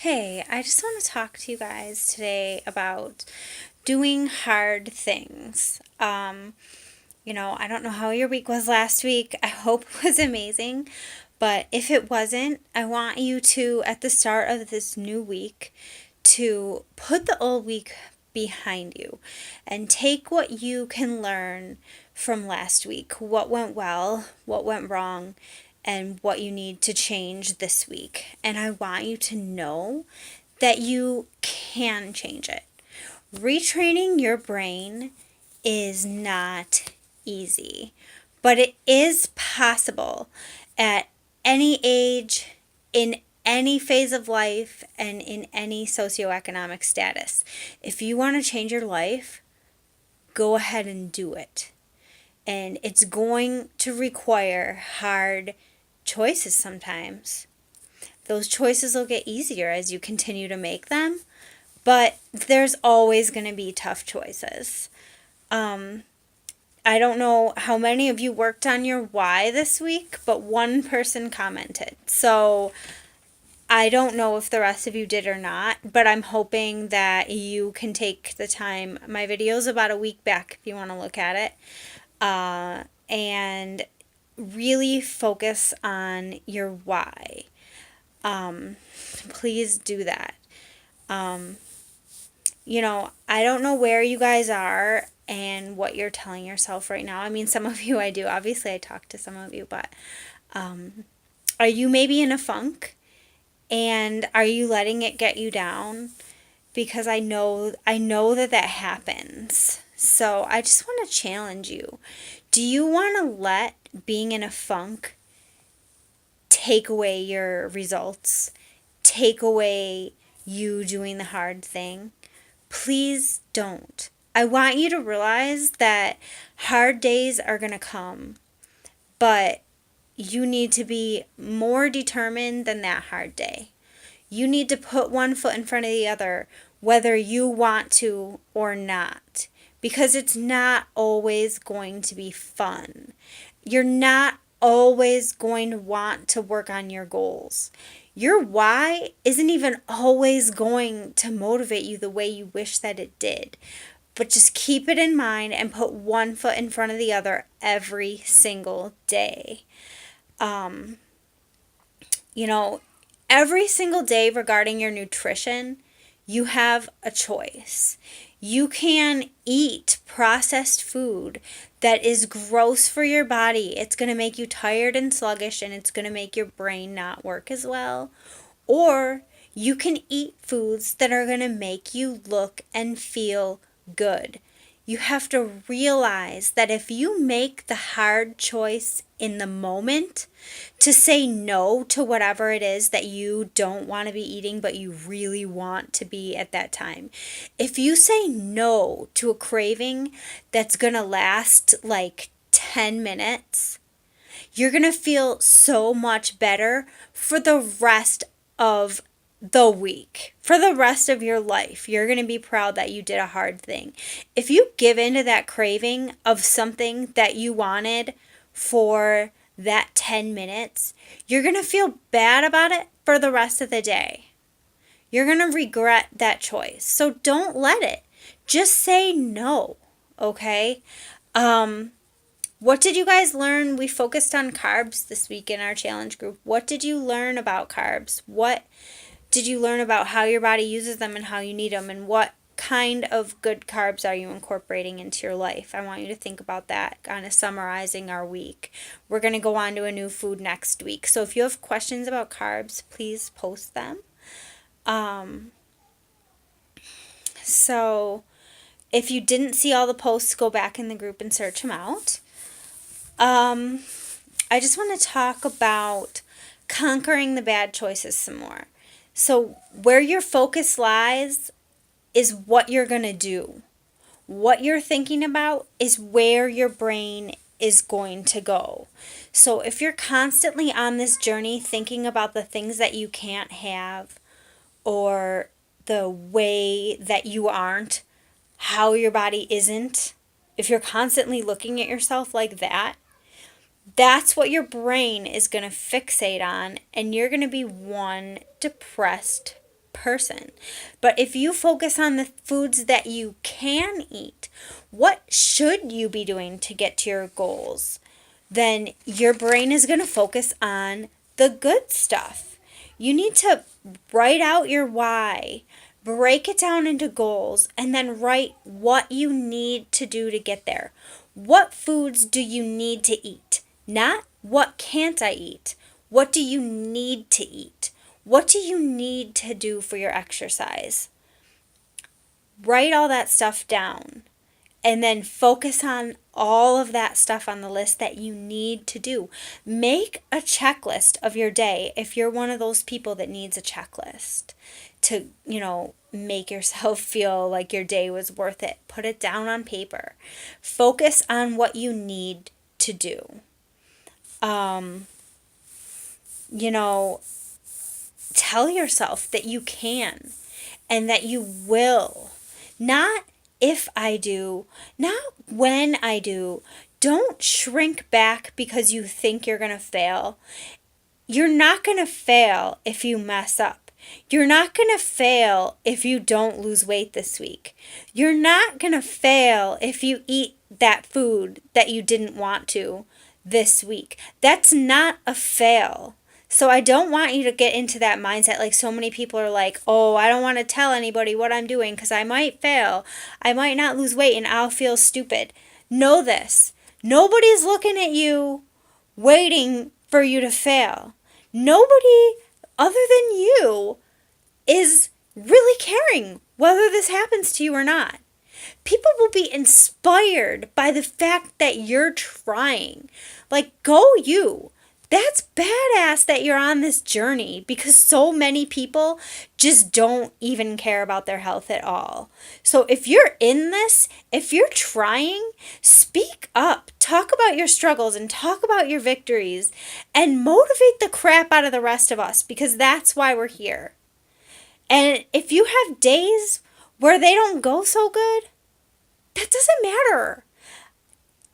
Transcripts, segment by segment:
Hey, I just want to talk to you guys today about doing hard things. I don't know how your week was last week. I hope it was amazing. But if it wasn't, I want you to, at the start of this new week, to put the old week behind you and take what you can learn from last week. What went well, what went wrong, and what you need to change this week. And I want you to know that you can change it. Retraining your brain is not easy, but it is possible at any age, in any phase of life, and in any socioeconomic status. If you want to change your life, go ahead and do it. And it's going to require hard choices sometimes. Those choices will get easier as you continue to make them, but there's always going to be tough choices. I don't know how many of you worked on your why this week, but one person commented. So I don't know if the rest of you did or not, but I'm hoping that you can take the time. My video's about a week back if you want to look at it. And really focus on your why. Please do that. I don't know where you guys are and what you're telling yourself right now. I mean, some of you I do. Obviously, I talk to some of you, but are you maybe in a funk? And are you letting it get you down? Because I know that happens. So I just want to challenge you. Do you want to let being in a funk take away your results? Take away you doing the hard thing? Please don't. I want you to realize that hard days are going to come, but you need to be more determined than that hard day. You need to put one foot in front of the other, whether you want to or not, because it's not always going to be fun. You're not always going to want to work on your goals. Your why isn't even always going to motivate you the way you wish that it did. But just keep it in mind and put one foot in front of the other every single day. Um, you know, every single day regarding your nutrition, you have a choice. You can eat processed food that is gross for your body. It's going to make you tired and sluggish, and it's going to make your brain not work as well. Or you can eat foods that are going to make you look and feel good. You have to realize that if you make the hard choice in the moment to say no to whatever it is that you don't want to be eating, but you really want to be at that time, if you say no to a craving that's going to last like 10 minutes, you're going to feel so much better for the rest of the week. For the rest of your life, you're going to be proud that you did a hard thing. If you give in to that craving of something that you wanted for that 10 minutes, you're going to feel bad about it for the rest of the day. You're going to regret that choice. So don't let it. Just say no, okay? What did you guys learn? We focused on carbs this week in our challenge group. What did you learn about carbs? What did you learn about how your body uses them and how you need them? And what kind of good carbs are you incorporating into your life? I want you to think about that, kind of summarizing our week. We're going to go on to a new food next week. So if you have questions about carbs, please post them. So if you didn't see all the posts, go back in the group and search them out. I just want to talk about conquering the bad choices some more. So where your focus lies is what you're going to do. What you're thinking about is where your brain is going to go. So if you're constantly on this journey thinking about the things that you can't have, or the way that you aren't, how your body isn't, if you're constantly looking at yourself like that, that's what your brain is going to fixate on, and you're going to be one depressed person. But if you focus on the foods that you can eat, what should you be doing to get to your goals? Then your brain is going to focus on the good stuff. You need to write out your why, break it down into goals, and then write what you need to do to get there. What foods do you need to eat? Not what can't I eat? What do you need to eat? What do you need to do for your exercise? Write all that stuff down and then focus on all of that stuff on the list that you need to do. Make a checklist of your day if you're one of those people that needs a checklist to, make yourself feel like your day was worth it. Put it down on paper. Focus on what you need to do. Tell yourself that you can and that you will. Not if I do, not when I do. Don't shrink back because you think you're going to fail. You're not going to fail if you mess up. You're not going to fail if you don't lose weight this week. You're not going to fail if you eat that food that you didn't want to this week. That's not a fail. So I don't want you to get into that mindset like so many people are like, oh, I don't want to tell anybody what I'm doing because I might fail. I might not lose weight and I'll feel stupid. Know this. Nobody's looking at you waiting for you to fail. Nobody other than you is really caring whether this happens to you or not. People will be inspired by the fact that you're trying. Like, go you. That's badass that you're on this journey because so many people just don't even care about their health at all. So if you're in this, if you're trying, speak up. Talk about your struggles and talk about your victories and motivate the crap out of the rest of us because that's why we're here. And if you have days where they don't go so good, that doesn't matter.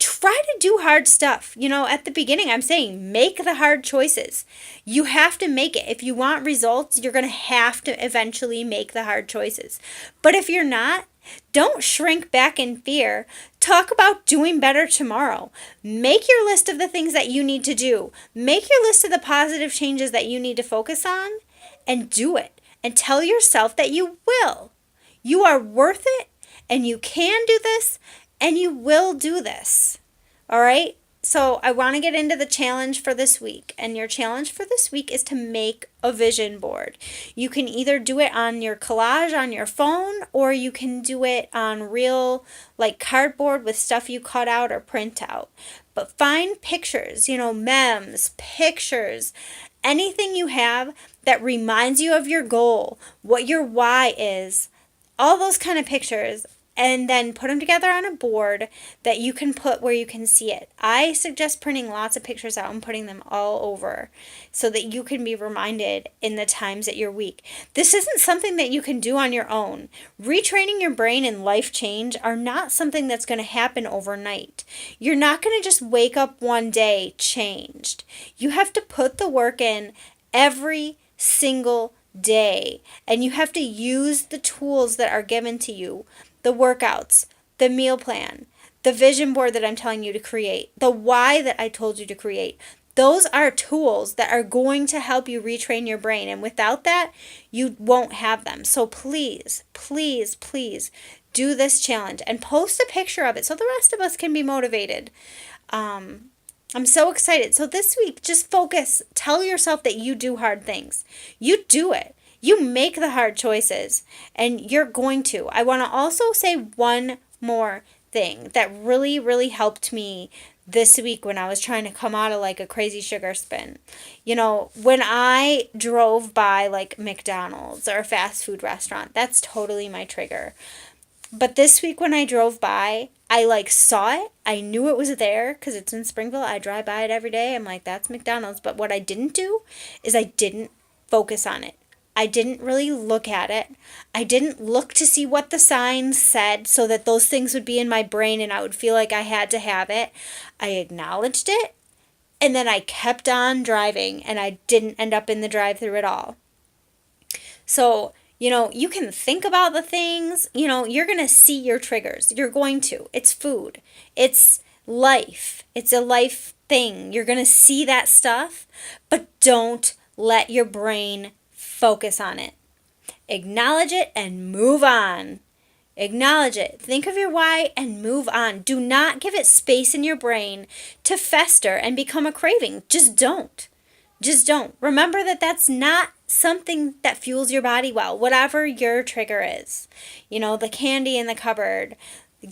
Try to do hard stuff. At the beginning, I'm saying make the hard choices. You have to make it. If you want results, you're going to have to eventually make the hard choices. But if you're not, don't shrink back in fear. Talk about doing better tomorrow. Make your list of the things that you need to do. Make your list of the positive changes that you need to focus on and do it. And tell yourself that you will. You are worth it and you can do this. And you will do this. All right? So I want to get into the challenge for this week. And your challenge for this week is to make a vision board. You can either do it on your collage on your phone or you can do it on real cardboard with stuff you cut out or print out. But find pictures, memes, pictures, anything you have that reminds you of your goal, what your why is, all those kind of pictures. And then put them together on a board that you can put where you can see it. I suggest printing lots of pictures out and putting them all over so that you can be reminded in the times that you're weak. This isn't something that you can do on your own. Retraining your brain and life change are not something that's going to happen overnight. You're not going to just wake up one day changed. You have to put the work in every single day. And you have to use the tools that are given to you. The workouts, the meal plan, the vision board that I'm telling you to create, the why that I told you to create. Those are tools that are going to help you retrain your brain. And without that, you won't have them. So please, please, please do this challenge and post a picture of it so the rest of us can be motivated. I'm so excited. So this week, just focus. Tell yourself that you do hard things. You do it. You make the hard choices, and you're going to. I want to also say one more thing that really, really helped me this week when I was trying to come out of a crazy sugar spin. When I drove by McDonald's or a fast food restaurant, that's totally my trigger. But this week when I drove by, I saw it. I knew it was there because it's in Springville. I drive by it every day. I'm like, that's McDonald's. But what I didn't do is I didn't focus on it. I didn't really look at it. I didn't look to see what the signs said so that those things would be in my brain and I would feel like I had to have it. I acknowledged it and then I kept on driving and I didn't end up in the drive-thru at all. So You can think about the things, you're going to see your triggers. You're going to. It's food. It's life. It's a life thing. You're going to see that stuff, but don't let your brain focus on it. Acknowledge it and move on. Acknowledge it. Think of your why and move on. Do not give it space in your brain to fester and become a craving. Just don't. Just don't. Remember that that's not something that fuels your body well, whatever your trigger is. The candy in the cupboard.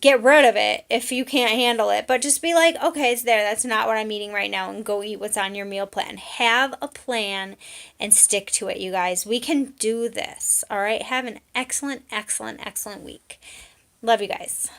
Get rid of it if you can't handle it. But just be like, okay, it's there. That's not what I'm eating right now. And go eat what's on your meal plan. Have a plan and stick to it, you guys. We can do this. All right. Have an excellent, excellent, excellent week. Love you guys.